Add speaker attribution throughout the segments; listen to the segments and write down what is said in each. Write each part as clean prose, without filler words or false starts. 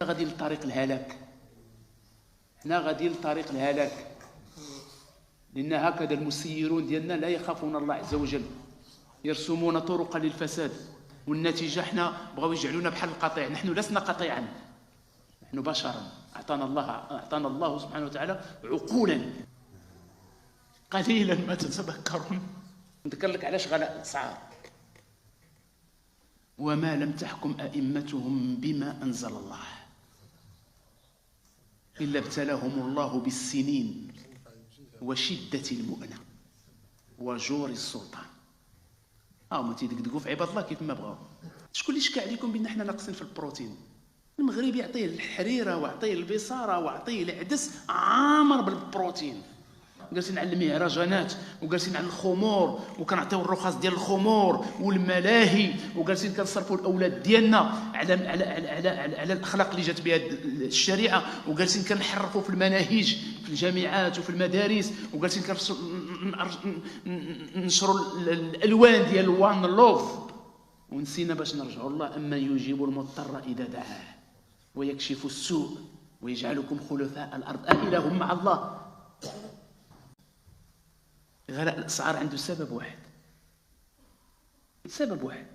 Speaker 1: غادي لطريق الهلاك، حنا غادي لطريق الهلاك، لأن هكذا المسيرون ديالنا لا يخافون الله عز وجل، يرسمون طرقا للفساد، والنتيجة حنا بغاو يجعلونا بحال القطيع. نحن لسنا قطيعا، نحن بشرا، أعطانا الله سبحانه وتعالى عقولا، قليلا ما تتذكرون. نذكر لك علاش غلاء الأسعار. وما لم تحكم أئمتهم بما أنزل الله إلا ابتلاهم الله بالسنين وشدة المؤنة وجور السلطان. هما تيدقدقوا في عباد الله كيف ما بغاو. شكون اللي شكى عليكم بان حنا ناقصين في البروتين؟ المغرب يعطيه الحريره ويعطيه البصاره ويعطيه العدس عامر بالبروتين. جالسين على المهرجانات وجالسين على الخمور وكنعطيو الرخص ديال الخمور والملاهي، وجالسين كنصرفوا الاولاد ديالنا على على على على, على الاخلاق اللي جات بها الشريعه، وجالسين كنحرفوا في المناهج في الجامعات وفي المدارس، وجالسين ننشروا الالوان ديال وان لوف، ونسينا باش نرجعوا الله. اما يجيب المضطر اذا دعاه ويكشف السوء ويجعلكم خلفاء الارض أإله مع الله. غلاء الاسعار عنده سبب واحد، سبب واحد.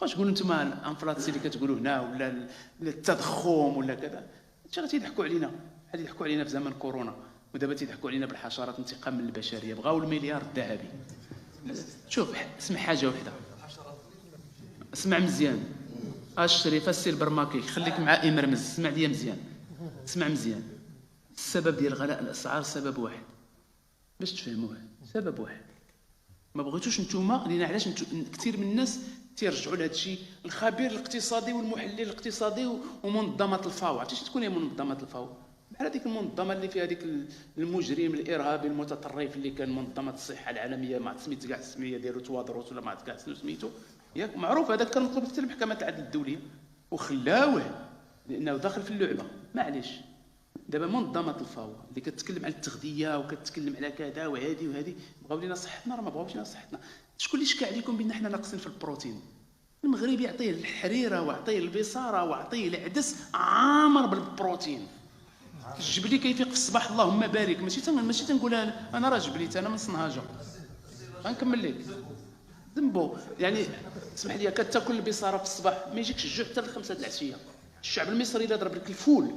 Speaker 1: واش تقولوا نتوما الانفلاسيون اللي كتقولوا هنا ولا التضخم ولا كذا؟ هادشي راه تيضحكوا علينا، بحال يضحكوا علينا في زمن كورونا، ودابا تيضحكوا علينا بالحشرات انتقام من البشريه. بغاو المليار الذهبي. شوف اسمع حاجه وحده، اسمع مزيان. الشريفه السيلبر ماكيك خليك مع امرمز، اسمع ليا مزيان، اسمع مزيان. السبب ديال غلاء الاسعار سبب واحد باش تفهموه، سبب واحد. ما بغيتوش نتوما، لان علاش كثير من الناس تيرجعوا لهذا الشيء. الخبير الاقتصادي والمحلل الاقتصادي ومنظمه الفاو، عرفتي شنو تكون هي منظمه الفاو؟ بحال هذيك المنظمه اللي فيها هذيك المجرم الارهابي المتطرف اللي كان منظمه الصحه العالميه، ما سميت كاع السميه ديالو، توادروس ولا ما عرفت كاع سميتو، ياك معروف. هذاك كان مطلوب حتى المحكمه العدل الدوليه وخلاوه لانه داخل في اللعبه. معليش، دابا منظمه الفاو اللي كتكلم على التغذيه وكتكلم على كذا وهذه وهذه، بغاو لينا صحتنا، راه ما بغاوش لينا صحتنا. شكون اللي شكى عليكم بان حنا ناقصين في البروتين؟ المغرب يعطيه الحريره ويعطيه البصاره ويعطيه العدس عامر بالبروتين. الجبلي كيفيق في الصباح اللهم بارك، ماشي تنقولها انا، راه جبليت انا من صنهاجه. غنكمل لك ذنبو، يعني اسمح لي، كتاكل البصاره في الصباح ما يجيكش الجوع حتى ل5 العشيه. الشعب المصري الا ضرب لك الفول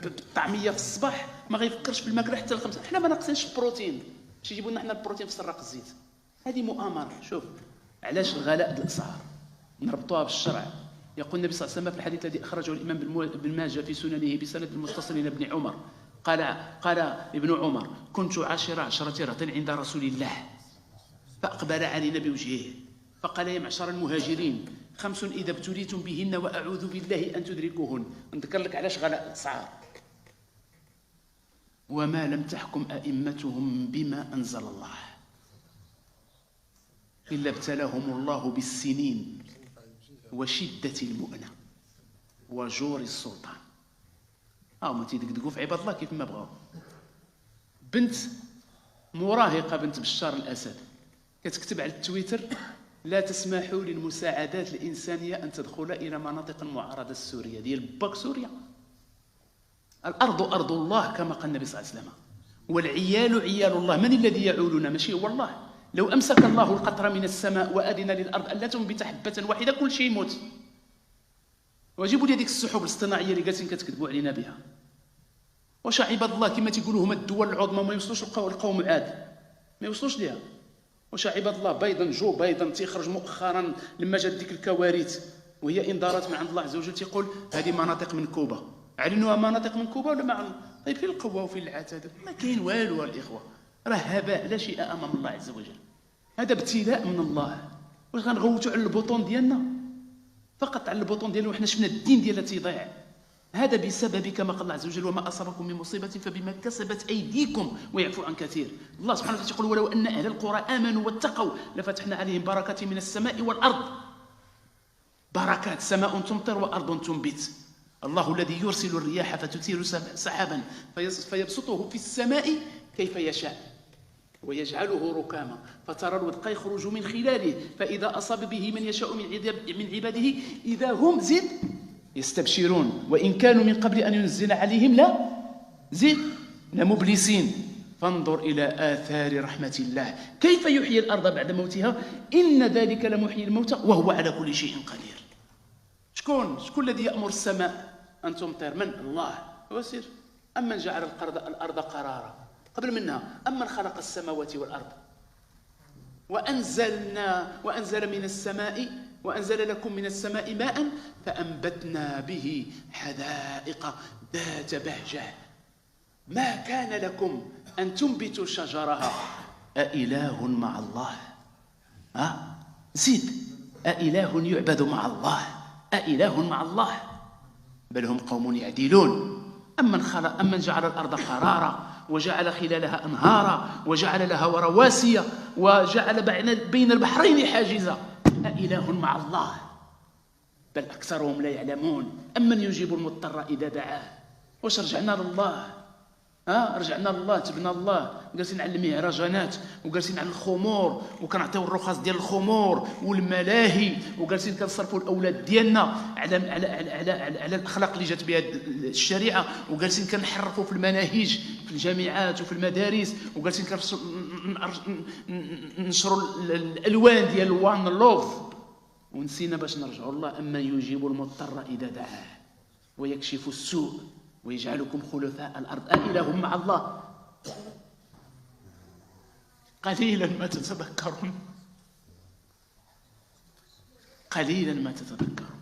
Speaker 1: بالطعميه في الصباح ما غيفكرش في الماكله حتى ل5. حنا ما ناقصينش البروتين، باش يجيبوا لنا حنا البروتين في سراق الزيت. هذه مؤامره. شوف علاش غلاء الاسعار نربطوها بالشرع. يقول النبي صلى الله عليه وسلم في الحديث الذي اخرجه الامام ابن ماجه في سننه بسند المتصل الى ابن عمر، قال ابن عمر: كنت عاشر عشرة رهط عند رسول الله، فاقبل علينا بوجهه فقال: يا معشر المهاجرين، 5 اذا ابتليتم بهن واعوذ بالله ان تدركوهن. نذكر لك علاش غلاء الاسعار. وما لم تحكم ائمتهم بما انزل الله الا ابتلاهم الله بالسنين وشدة المؤنة وجور السلطان. هما تيدقدقوا في عباد الله كيف ما بغاو. بنت مراهقة، بنت بشار الأسد، كتكتب على التويتر: لا تسمحوا للمساعدات الإنسانية أن تدخل إلى مناطق المعارضة السورية ديال باك سوريا. الأرض أرض الله كما قال النبي صلى الله عليه وسلم، والعيال عيال الله. من الذي يعولنا؟ ماشي هو الله. لو أمسك الله القطر من السماء وأذن للأرض ألا تنبت حبة واحدة كل شيء يموت. وجيبوا لي هذيك السحب الاصطناعية اللي جالسين كتكذبوا علينا بها. واش عباد الله كما تيقولوا هما الدول العظمى ما يوصلوش القوم عاد، ما يوصلوش ليها. واش عباد الله جو بايدن تيخرج مؤخرا لما جات ديك الكوارث وهي انذارات من عند الله عز وجل، تيقول هذه مناطق منكوبة. اعلنوها مناطق منكوبة ولا ما؟ طيب فين القوة وفين العتاد؟ ما كاين والو الإخوة، راه هباء لا شيء امام الله عز وجل. هذا ابتلاء من الله. واش غنغوتوا على البطون ديالنا؟ فقط على البطون ديالنا، وحنا شفنا الدين ديالنا تيضيع. هذا بسبب كما قال الله عز وجل: وما اصابكم من مصيبه فبما كسبت ايديكم ويعفو عن كثير. الله سبحانه وتعالى يقول: ولو ان اهل القرى امنوا واتقوا لفتحنا عليهم بركات من السماء والارض. بركات، سماء تمطر وارض تنبت. الله الذي يرسل الرياح فتثير سحابا فيبسطه في السماء كيف يشاء ويجعله ركاما فترى الودق يخرج من خلاله فإذا أصاب به من يشاء من عباده إذا هم يستبشرون وإن كانوا من قبل أن ينزل عليهم لا زيد لمبلسين فانظر إلى آثار رحمة الله كيف يحيي الأرض بعد موتها إن ذلك لمحيي الموتى وهو على كل شيء قدير. شكون الذي يأمر السماء أن تمطر؟ من؟ الله. وسير أمن جعل الأرض قرارا قبل منها، أمن خلق السماوات والأرض وأنزل من السماء وأنزل لكم من السماء ماء فأنبتنا به حدائق ذات بهجة ما كان لكم أن تنبتوا شجرها أإله مع الله؟ زيد أإله يعبد مع الله؟ أإله مع الله؟ بل هم قوم يعدلون. أمن جعل الأرض قرارا وجعل خلالها أنهارا وجعل لها رواسي وجعل بين البحرين حاجزا أإله مع الله؟ بل أكثرهم لا يعلمون. أمن يجيب المضطر إذا دعاه؟ واش رجعنا لله؟ رجعنا لله، تبنا الله، جالسين على المهرجانات وجالسين على الخمور وكنعطيو الرخص ديال الخمور والملاهي وجالسين كنصرفوا الاولاد ديالنا على على على على, على الاخلاق اللي جات بها الشريعه وجالسين كنحرفوا في المناهج في الجامعات وفي المدارس وجالسين ننشروا الالوان ديال وان لوف ونسينا باش نرجعوا الله. اما يجيب المضطر اذا دعاه ويكشف السوء ويجعلكم خلفاء الأرض أإله مع الله؟ قليلا ما تتذكرون، قليلا ما تتذكرون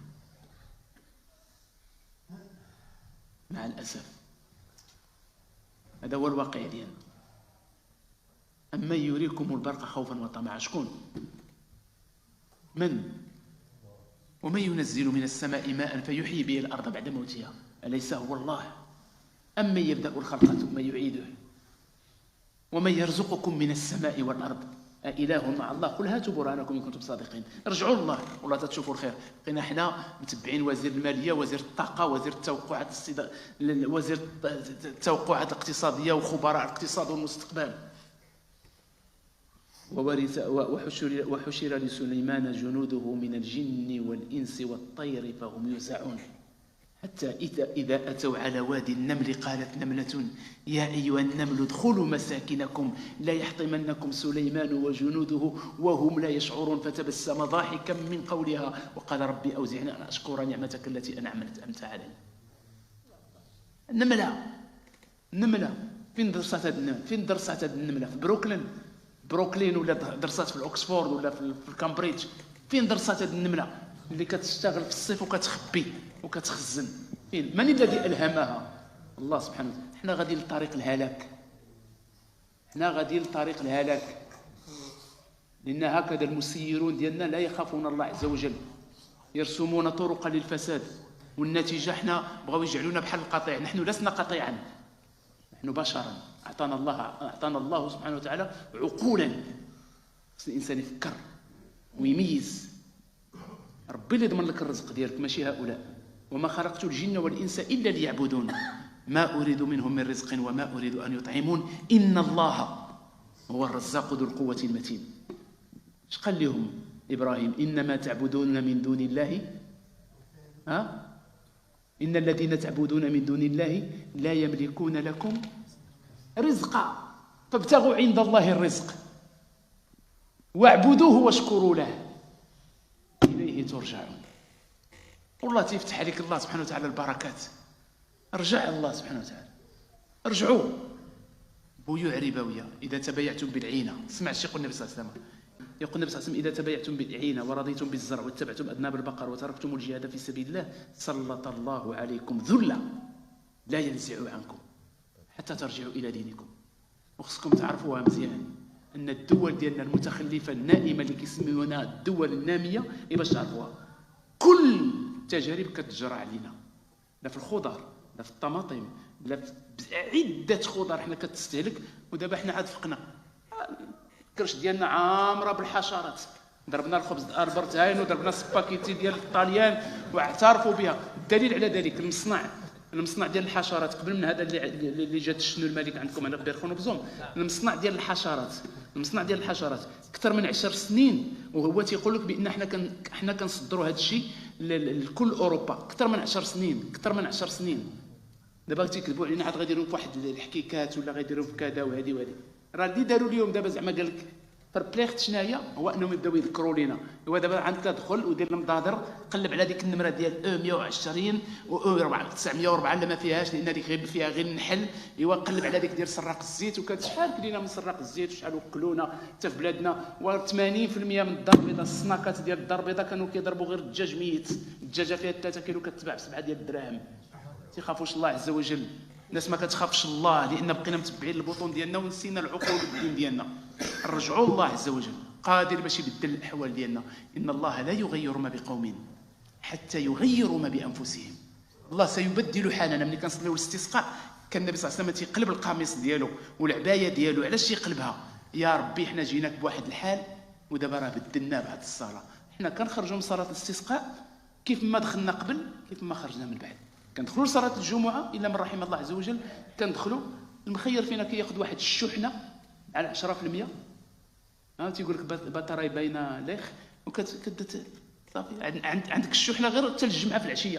Speaker 1: مع الأسف. هذا هو الواقع ديالنا. أما يريكم البرق خوفا وطمعا؟ شكون؟ من؟ ومن ينزل من السماء ماء فيحيي به الأرض بعد موتها أليس هو الله؟ أمن يبدأ الخلق ثم يعيده ومن يرزقكم من السماء والأرض أإله مع الله؟ قل هاتوا برهانكم إن كنتم صادقين. رجعوا الله والله تتشوفوا الخير. بقينا حنا متبعين وزير المالية وزير الطاقة وزير التوقعات وزير التوقعات الاقتصادية وخبراء الاقتصاد والمستقبل. وحشر لسليمان جنوده من الجن والإنس والطير فهم يوزعون حتى إذا أتوا على وادي النمل قالت نملة يا أيها النمل ادخلوا مساكنكم لا يحطمنكم سليمان وجنوده وهم لا يشعرون فتبسم ضاحكا من قولها وقال ربي أوزعني أن أشكر نعمتك التي أنعمت علي. النملة فين درست هذه النملة؟ فين درست هذه النملة؟ في بروكلين ولا درست في الأكسفورد ولا في الكامبريدج؟ فين درست هذه النملة اللي كتشتغل في الصيف وكتخبي وكتخزن؟ فين؟ من الذي ألهمها؟ الله سبحانه وتعالى. احنا غادي لطريق الهلاك، لأن هكذا المسيرون ديالنا لا يخافون الله عز وجل، يرسمون طرقا للفساد، والنتيجة احنا بغاو يجعلونا بحال القطيع. نحن لسنا قطيعا، نحن بشرا. أعطانا الله سبحانه وتعالى عقولا، خص الإنسان يفكر ويميز. ربي اللي يضمن لك الرزق ديالك ماشي هؤلاء. وما خلقت الجن والإنس إلا ليعبدون ما أريد منهم من رزق وما أريد أن يطعمون إن الله هو الرزاق ذو القوة المتين. اش قال لهم إبراهيم؟ إنما تعبدون من دون الله إن الذين تعبدون من دون الله لا يملكون لكم رزقا فابتغوا عند الله الرزق واعبدوه واشكروا له إليه ترجعون. والله تيفتح عليك الله سبحانه وتعالى البركات. رجع الله سبحانه وتعالى، رجعوا. بيوع ربوية إذا تبايعتم بالعينة. اسمع الشيخ يقول النبي صلى الله عليه وسلم، يقول النبي صلى الله عليه وسلم إذا تبايعتم بالعينة ورضيتم بالزرع واتبعتم أذناب البقر وتركتم الجهاد في سبيل الله سلط الله عليكم ذلا لا ينزع عنكم حتى ترجعوا إلى دينكم. وخصكم تعرفوها مزيان أن الدول ديالنا المتخلفة النائمة اللي كيسميونها الدول النامية، باش تعرفوها كل تجارب كتجرى علينا، لا في الخضر لا في الطماطم لا في عدة خضر حنا كتستهلك. ودابا حنا عاد فقنا الكرش ديالنا عامرة بالحشرات. ضربنا الخبز البرتهاين وضربنا السباكيتي ديال الطاليان واعترفوا بها. الدليل على ذلك المصنع المصنع ديال الحشرات قبل من هذا اللي جات الشنو الملك عندكم هنا في بيرخونوبزوم، المصنع ديال الحشرات، المصنع ديال الحشرات اكثر من 10 سنين، وهو تيقول لك بان حنا كنصدروا هذا الشيء لكل اوروبا اكثر من 10 سنين، اكثر من 10 سنين. دابا تيكذبوا علينا عاد غيديروا في واحد الحكيكات ولا غيديروا في كذا وهذه وهذه. راه اللي داروا اليوم دابا زعما قال لك فربليخت شناهي، هو انهم يبداو يذكروا لنا. هو دابا عاد تدخل ودير المضادر، قلب على ديك النمره ديال 120 و 904 اللي ما فيهاش، لان هذيك غير فيها غير النحل. ايوا قلب على ديك ديال سراق الزيت، وكانت شحال كلينا من سراق الزيت وشحال وكلونا حتى في بلادنا. و80% من الدار البيضاء، السناكات ديال الدار البيضاء كانوا كيضربوا غير الدجاج ميت، الدجاجه فيها 3 كيلو كتباع ب7 ديال الدراهم. تيخافوش الله عز وجل. الناس ما كتخافش الله لان بقينا متبعين البطون ديالنا ونسينا العقول والدين ديالنا. نرجعوا الله عز وجل قادر باش يبدل الاحوال ديالنا. ان الله لا يغير ما بقوم حتى يغيروا ما بانفسهم. الله سيبدل حالنا. ملي كنصليو الاستسقاء كان النبي صلى الله عليه وسلم تيقلب القميص ديالو والعبايه ديالو. علاش تيقلبها؟ يا ربي حنا جيناك بواحد الحال ودابا راه بدلناه بهذه الصلاه. حنا كنخرجوا من صلاه الاستسقاء كيف ما دخلنا قبل كيف ما خرجنا من بعد. كندخلوا لصلاه الجمعه الا من رحم الله عز وجل، كندخلوا المخير فينا كياخذ واحد الشحنه على 10%. تيقول لك بطاري باينه ليخ وكتدت صافي عندك الشحنه غير حتى الجمعه في العشيه.